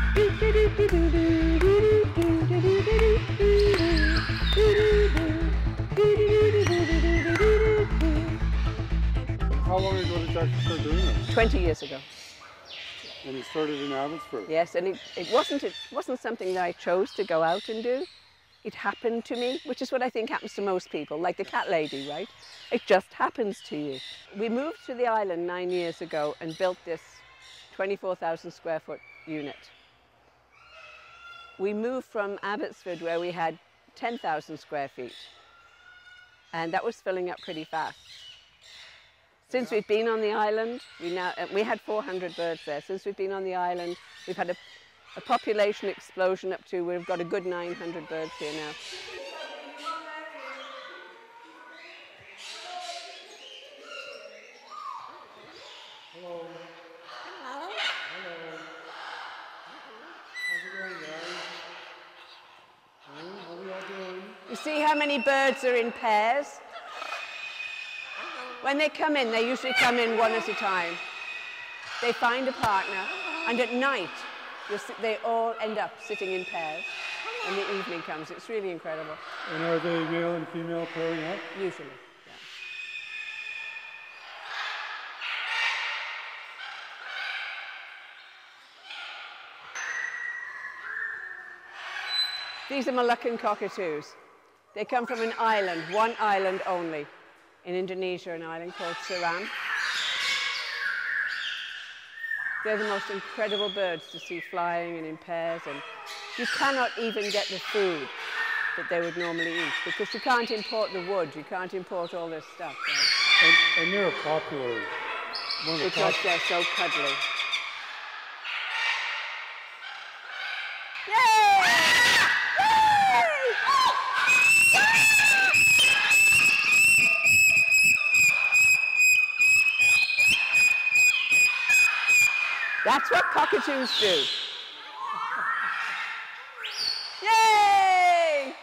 How long ago did you actually start doing this? 20 years ago. And you started in Abbotsford? Yes, and it wasn't something that I chose to go out and do. It happened to me, which is what I think happens to most people, like the cat lady, right? It just happens to you. We moved to the island 9 years ago and built this 24,000 square foot unit. We moved from Abbotsford where we had 10,000 square feet, and that was filling up pretty fast. Since we've been on the island, we had 400 birds there. Since we've been on the island, we've had a population explosion up to, we've got a good 900 birds here now. Hello. Hello. Hello. How's it going, guys? How are we all doing? You see how many birds are in pairs? When they come in, they usually come in one at a time. They find a partner, and at night, they all end up sitting in pairs when the evening comes. It's really incredible. And are they male and female pairing up? Usually, yeah. These are Moluccan cockatoos. They come from an island, one island only, in Indonesia, an island called Seram. They're the most incredible birds to see flying and in pairs, and you cannot even get the food that they would normally eat because you can't import the wood, you can't import all this stuff. Right? And they're popular. Because they're so cuddly. That's what cockatoos do. Yay!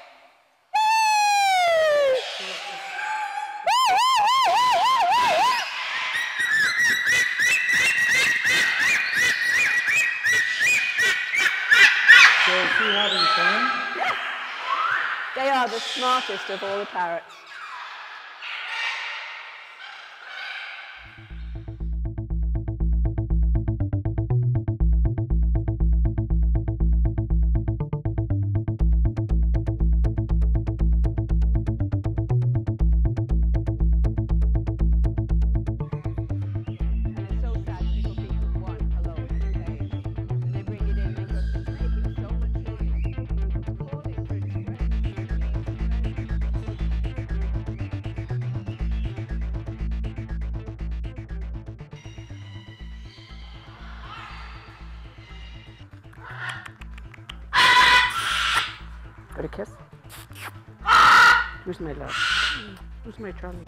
So is he having fun? Yeah. They are the smartest of all the parrots. Got a kiss? Who's my love? Who's my Charlie?